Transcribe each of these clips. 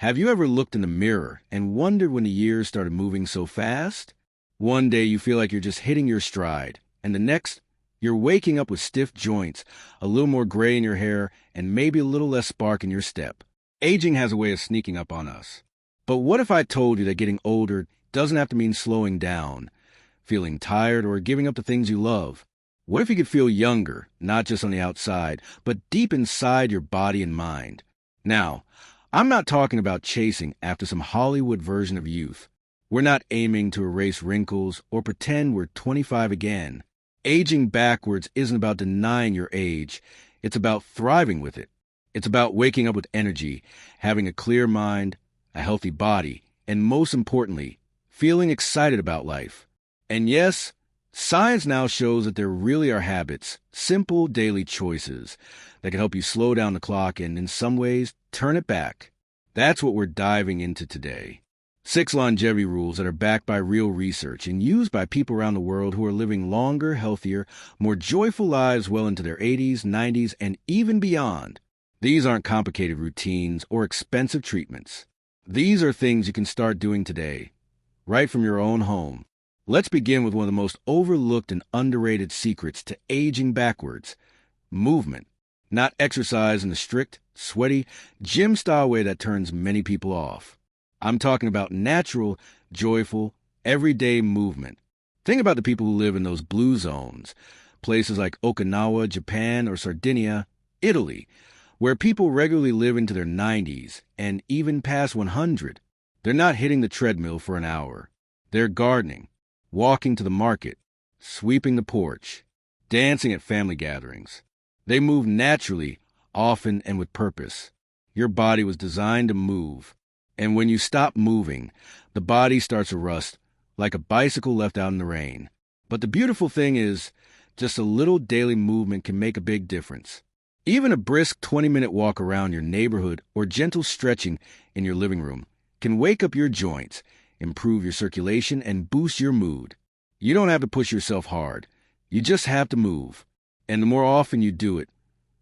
Have you ever looked in the mirror and wondered when the years started moving so fast? One day you feel like you're just hitting your stride, and the next, you're waking up with stiff joints, a little more gray in your hair, and maybe a little less spark in your step. Aging has a way of sneaking up on us. But what if I told you that getting older doesn't have to mean slowing down, feeling tired, or giving up the things you love? What if you could feel younger, not just on the outside, but deep inside your body and mind? Now, I'm not talking about chasing after some Hollywood version of youth. We're not aiming to erase wrinkles or pretend we're 25 again. Aging backwards isn't about denying your age. It's about thriving with it. It's about waking up with energy, having a clear mind, a healthy body, and most importantly, feeling excited about life. And yes, science now shows that there really are habits, simple daily choices, that can help you slow down the clock and, in some ways, turn it back. That's what we're diving into today. 6 longevity rules that are backed by real research and used by people around the world who are living longer, healthier, more joyful lives well into their 80s, 90s, and even beyond. These aren't complicated routines or expensive treatments. These are things you can start doing today, right from your own home. Let's begin with one of the most overlooked and underrated secrets to aging backwards: movement. Not exercise in the strict, sweaty, gym-style way that turns many people off. I'm talking about natural, joyful, everyday movement. Think about the people who live in those blue zones, places like Okinawa, Japan, or Sardinia, Italy, where people regularly live into their 90s and even past 100. They're not hitting the treadmill for an hour. They're gardening, walking to the market, sweeping the porch, dancing at family gatherings. They move naturally, often, and with purpose. Your body was designed to move. And when you stop moving, the body starts to rust, like a bicycle left out in the rain. But the beautiful thing is, just a little daily movement can make a big difference. Even a brisk 20-minute walk around your neighborhood or gentle stretching in your living room can wake up your joints, improve your circulation, and boost your mood. You don't have to push yourself hard. You just have to move. And the more often you do it,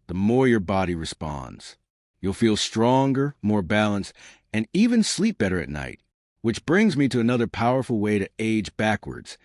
the more your body responds. You'll feel stronger, more balanced, and even sleep better at night. Which brings me to another powerful way to age backwards: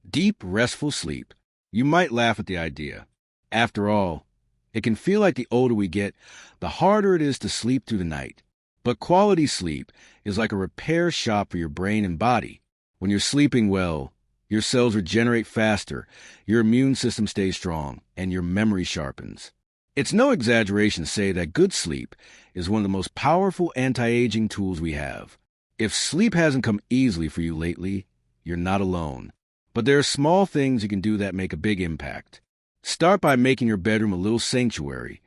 deep, restful sleep. You might laugh at the idea. After all, it can feel like the older we get, the harder it is to sleep through the night. But quality sleep is like a repair shop for your brain and body. When you're sleeping well, your cells regenerate faster, your immune system stays strong, and your memory sharpens. It's no exaggeration to say that good sleep is one of the most powerful anti-aging tools we have. If sleep hasn't come easily for you lately, you're not alone. But there are small things you can do that make a big impact. Start by making your bedroom a little sanctuary.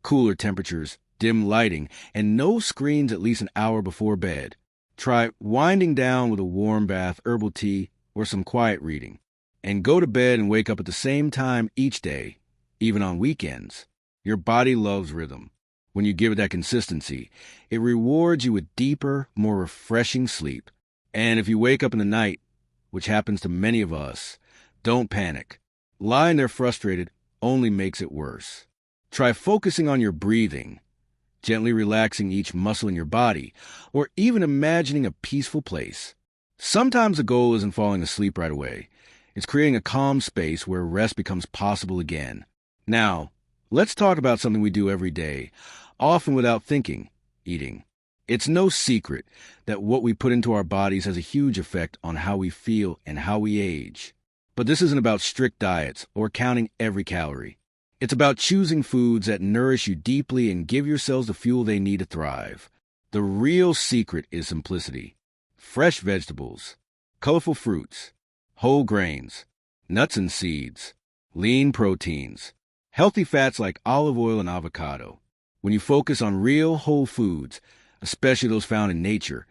Cooler temperatures, dim lighting, and no screens at least an hour before bed. Try winding down with a warm bath, herbal tea, or some quiet reading. And go to bed and wake up at the same time each day, even on weekends. Your body loves rhythm. When you give it that consistency, it rewards you with deeper, more refreshing sleep. And if you wake up in the night, which happens to many of us, don't panic. Lying there frustrated only makes it worse. Try focusing on your breathing, gently relaxing each muscle in your body, or even imagining a peaceful place. Sometimes the goal isn't falling asleep right away. It's creating a calm space where rest becomes possible again. Now, let's talk about something we do every day, often without thinking: eating. It's no secret that what we put into our bodies has a huge effect on how we feel and how we age. But this isn't about strict diets or counting every calorie. It's about choosing foods that nourish you deeply and give your cells the fuel they need to thrive. The real secret is simplicity. Fresh vegetables, colorful fruits, whole grains, nuts and seeds, lean proteins, healthy fats like olive oil and avocado. When you focus on real whole foods, especially those found in nature,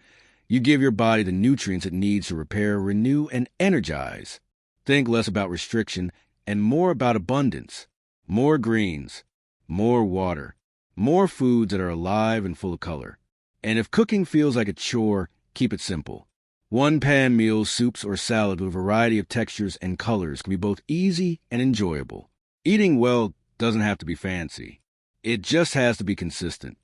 you give your body the nutrients it needs to repair, renew, and energize. Think less about restriction and more about abundance. More greens, more water, more foods that are alive and full of color. And if cooking feels like a chore, keep it simple. One-pan meals, soups, or salad with a variety of textures and colors can be both easy and enjoyable. Eating well doesn't have to be fancy. It just has to be consistent.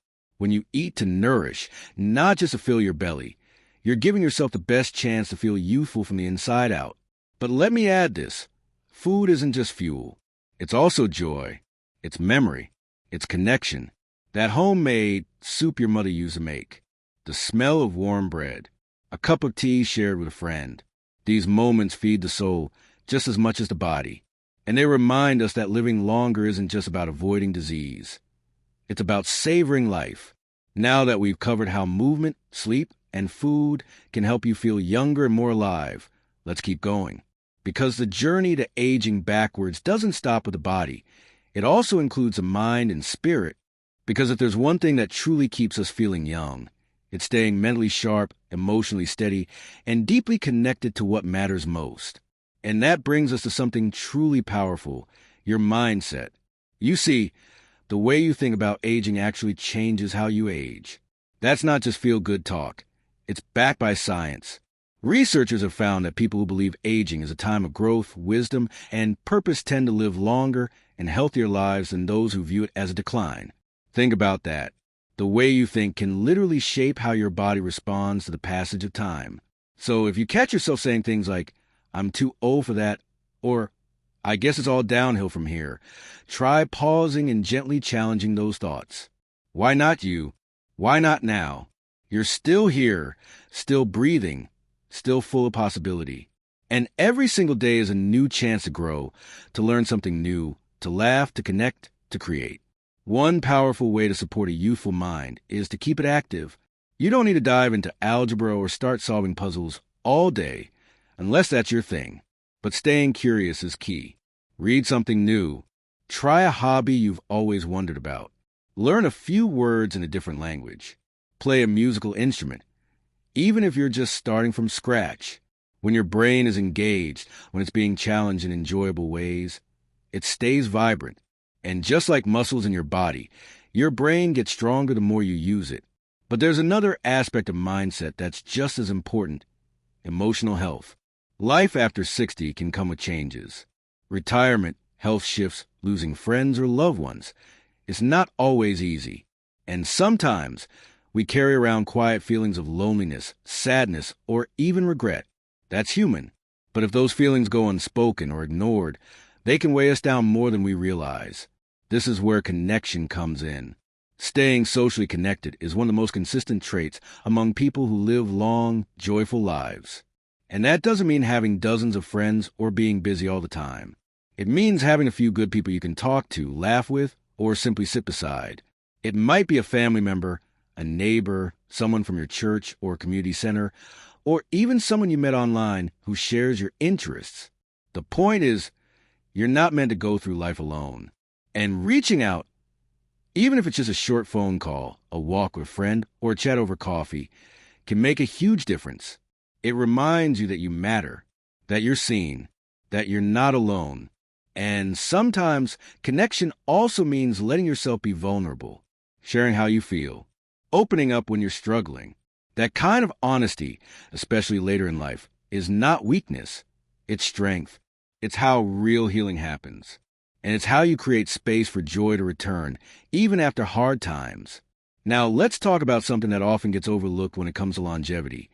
When you eat to nourish, not just to fill your belly, you're giving yourself the best chance to feel youthful from the inside out. But let me add this. Food isn't just fuel. It's also joy. It's memory. It's connection. That homemade soup your mother used to make. The smell of warm bread. A cup of tea shared with a friend. These moments feed the soul just as much as the body. And they remind us that living longer isn't just about avoiding disease. It's about savoring life. Now that we've covered how movement, sleep, and food can help you feel younger and more alive, let's keep going. Because the journey to aging backwards doesn't stop with the body. It also includes the mind and spirit. Because if there's one thing that truly keeps us feeling young, it's staying mentally sharp, emotionally steady, and deeply connected to what matters most. And that brings us to something truly powerful, your mindset. You see, the way you think about aging actually changes how you age. That's not just feel-good talk. It's backed by science. Researchers have found that people who believe aging is a time of growth, wisdom, and purpose tend to live longer and healthier lives than those who view it as a decline. Think about that. The way you think can literally shape how your body responds to the passage of time. So if you catch yourself saying things like, "I'm too old for that," or "I guess it's all downhill from here," try pausing and gently challenging those thoughts. Why not you? Why not now? You're still here, still breathing, still full of possibility. And every single day is a new chance to grow, to learn something new, to laugh, to connect, to create. One powerful way to support a youthful mind is to keep it active. You don't need to dive into algebra or start solving puzzles all day, unless that's your thing. But staying curious is key. Read something new. Try a hobby you've always wondered about. Learn a few words in a different language. Play a musical instrument, even if you're just starting from scratch. When your brain is engaged, when it's being challenged in enjoyable ways, it stays vibrant. And just like muscles in your body, your brain gets stronger the more you use it. But there's another aspect of mindset that's just as important: emotional health. Life after 60 can come with changes. Retirement, health shifts, losing friends or loved ones. It's not always easy. And sometimes we carry around quiet feelings of loneliness, sadness, or even regret. That's human. But if those feelings go unspoken or ignored, they can weigh us down more than we realize. This is where connection comes in. Staying socially connected is one of the most consistent traits among people who live long, joyful lives. And that doesn't mean having dozens of friends or being busy all the time. It means having a few good people you can talk to, laugh with, or simply sit beside. It might be a family member, a neighbor, someone from your church or community center, or even someone you met online who shares your interests. The point is, you're not meant to go through life alone. And reaching out, even if it's just a short phone call, a walk with a friend, or a chat over coffee, can make a huge difference. It reminds you that you matter, that you're seen, that you're not alone. And sometimes connection also means letting yourself be vulnerable, sharing how you feel, opening up when you're struggling. That kind of honesty, especially later in life, is not weakness. It's strength. It's how real healing happens. And it's how you create space for joy to return, even after hard times. Now, let's talk about something that often gets overlooked when it comes to longevity,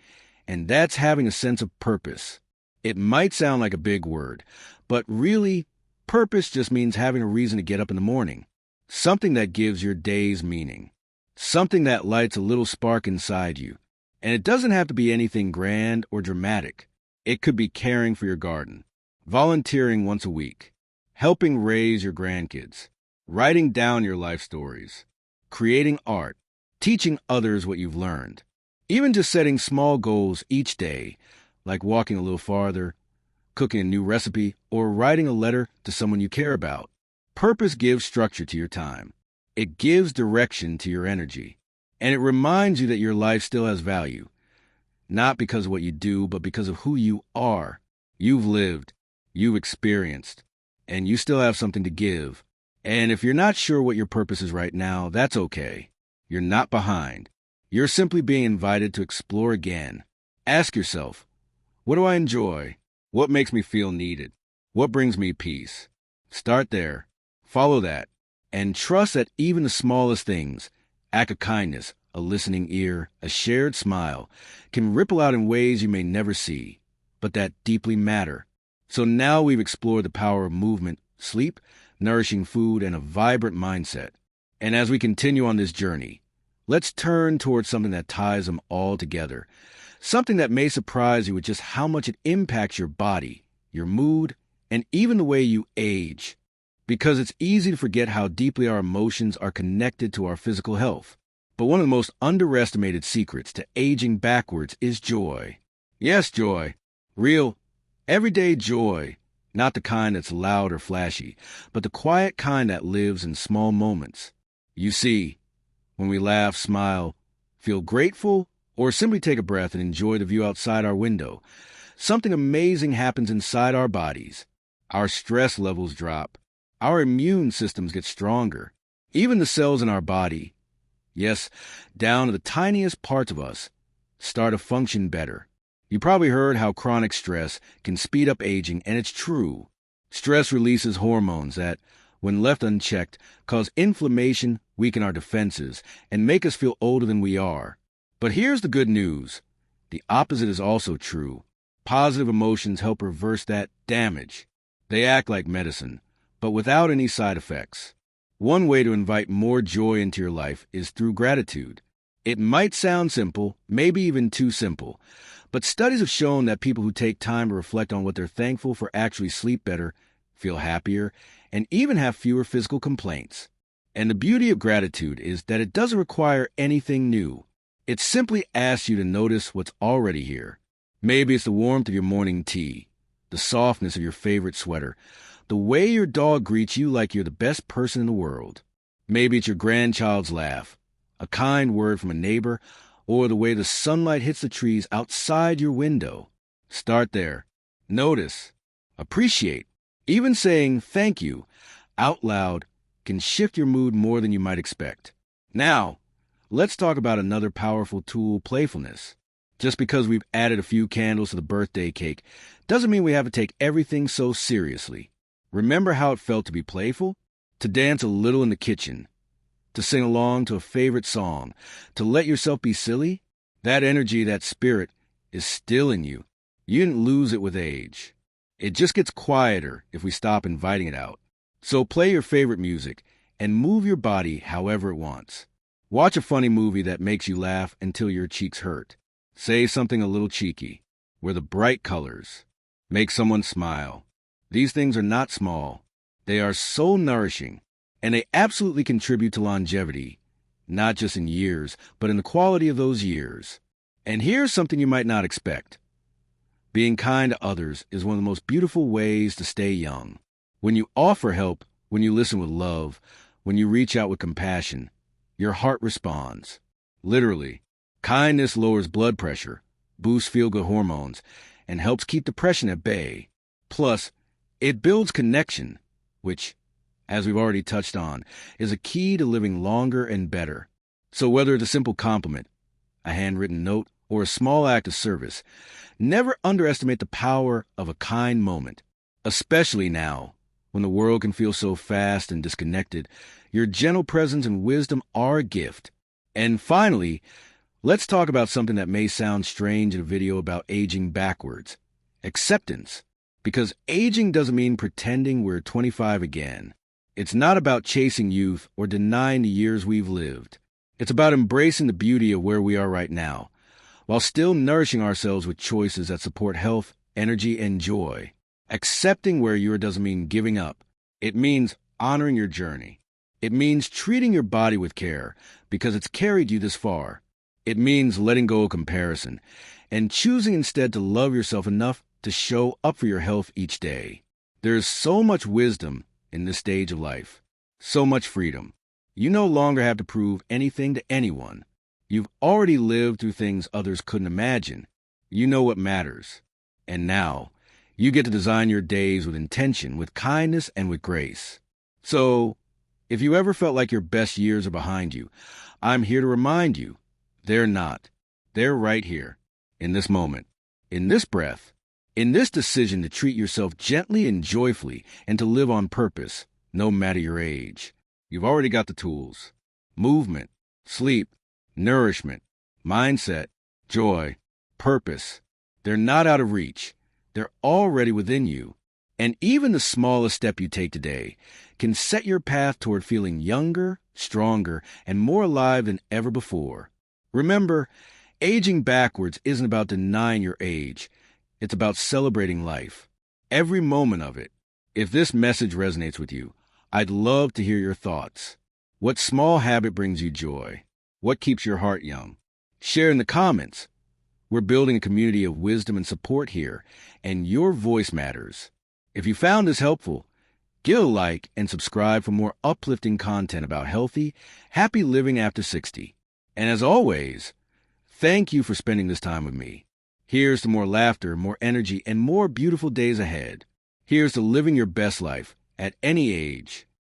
and that's having a sense of purpose. It might sound like a big word, but really, purpose just means having a reason to get up in the morning, something that gives your days meaning, something that lights a little spark inside you. And it doesn't have to be anything grand or dramatic. It could be caring for your garden, volunteering once a week, helping raise your grandkids, writing down your life stories, creating art, teaching others what you've learned, even just setting small goals each day, like walking a little farther, cooking a new recipe, or writing a letter to someone you care about. Purpose gives structure to your time. It gives direction to your energy. And it reminds you that your life still has value, not because of what you do, but because of who you are. You've lived, you've experienced, and you still have something to give. And if you're not sure what your purpose is right now, that's okay. You're not behind. You're simply being invited to explore again. Ask yourself, what do I enjoy? What makes me feel needed? What brings me peace? Start there. Follow that. And trust that even the smallest things, Act of kindness, a listening ear, a shared smile, can ripple out in ways you may never see, but that deeply matter. So now we've explored the power of movement, sleep, nourishing food, and a vibrant mindset. And as we continue on this journey, let's turn towards something that ties them all together. Something that may surprise you with just how much it impacts your body, your mood, and even the way you age. Because it's easy to forget how deeply our emotions are connected to our physical health. But one of the most underestimated secrets to aging backwards is joy. Yes, joy. Real, everyday joy. Not the kind that's loud or flashy, but the quiet kind that lives in small moments. You see, when we laugh, smile, feel grateful, or simply take a breath and enjoy the view outside our window, something amazing happens inside our bodies. Our stress levels drop. Our immune systems get stronger. Even the cells in our body, yes, down to the tiniest parts of us, start to function better. You probably heard how chronic stress can speed up aging, and it's true. Stress releases hormones that, when left unchecked, cause inflammation, weaken our defenses, and make us feel older than we are. But here's the good news. The opposite is also true. Positive emotions help reverse that damage. They act like medicine, but without any side effects. One way to invite more joy into your life is through gratitude. It might sound simple, maybe even too simple, but studies have shown that people who take time to reflect on what they're thankful for actually sleep better, feel happier, and even have fewer physical complaints. And the beauty of gratitude is that it doesn't require anything new. It simply asks you to notice what's already here. Maybe it's the warmth of your morning tea, the softness of your favorite sweater, the way your dog greets you like you're the best person in the world. Maybe it's your grandchild's laugh, a kind word from a neighbor, or the way the sunlight hits the trees outside your window. Start there. Notice. Appreciate. Even saying thank you out loud can shift your mood more than you might expect. Now, let's talk about another powerful tool, playfulness. Just because we've added a few candles to the birthday cake doesn't mean we have to take everything so seriously. Remember how it felt to be playful? To dance a little in the kitchen? To sing along to a favorite song? To let yourself be silly? That energy, that spirit, is still in you. You didn't lose it with age. It just gets quieter if we stop inviting it out. So play your favorite music and move your body however it wants. Watch a funny movie that makes you laugh until your cheeks hurt. Say something a little cheeky. Wear the bright colors. Make someone smile. These things are not small. They are so nourishing, and they absolutely contribute to longevity, not just in years, but in the quality of those years. And here's something you might not expect. Being kind to others is one of the most beautiful ways to stay young. When you offer help, when you listen with love, when you reach out with compassion, your heart responds. Literally, kindness lowers blood pressure, boosts feel-good hormones, and helps keep depression at bay. Plus, it builds connection, which, as we've already touched on, is a key to living longer and better. So whether it's a simple compliment, a handwritten note, or a small act of service, never underestimate the power of a kind moment. Especially now, when the world can feel so fast and disconnected, your gentle presence and wisdom are a gift. And finally, let's talk about something that may sound strange in a video about aging backwards. Acceptance. Because aging doesn't mean pretending we're 25 again. It's not about chasing youth or denying the years we've lived. It's about embracing the beauty of where we are right now, while still nourishing ourselves with choices that support health, energy, and joy. Accepting where you are doesn't mean giving up. It means honoring your journey. It means treating your body with care because it's carried you this far. It means letting go of comparison and choosing instead to love yourself enough to show up for your health each day. There is so much wisdom in this stage of life, so much freedom. You no longer have to prove anything to anyone. You've already lived through things others couldn't imagine. You know what matters. And now, you get to design your days with intention, with kindness, and with grace. So, if you ever felt like your best years are behind you, I'm here to remind you, they're not. They're right here, in this moment, in this breath, in this decision to treat yourself gently and joyfully and to live on purpose, no matter your age. You've already got the tools. Movement, sleep, nourishment, mindset, joy, purpose. They're not out of reach. They're already within you. And even the smallest step you take today can set your path toward feeling younger, stronger, and more alive than ever before. Remember, aging backwards isn't about denying your age. It's about celebrating life. Every moment of it. If this message resonates with you, I'd love to hear your thoughts. What small habit brings you joy? What keeps your heart young? Share in the comments. We're building a community of wisdom and support here, and your voice matters. If you found this helpful, give a like and subscribe for more uplifting content about healthy, happy living after 60. And as always, thank you for spending this time with me. Here's to more laughter, more energy, and more beautiful days ahead. Here's to living your best life at any age.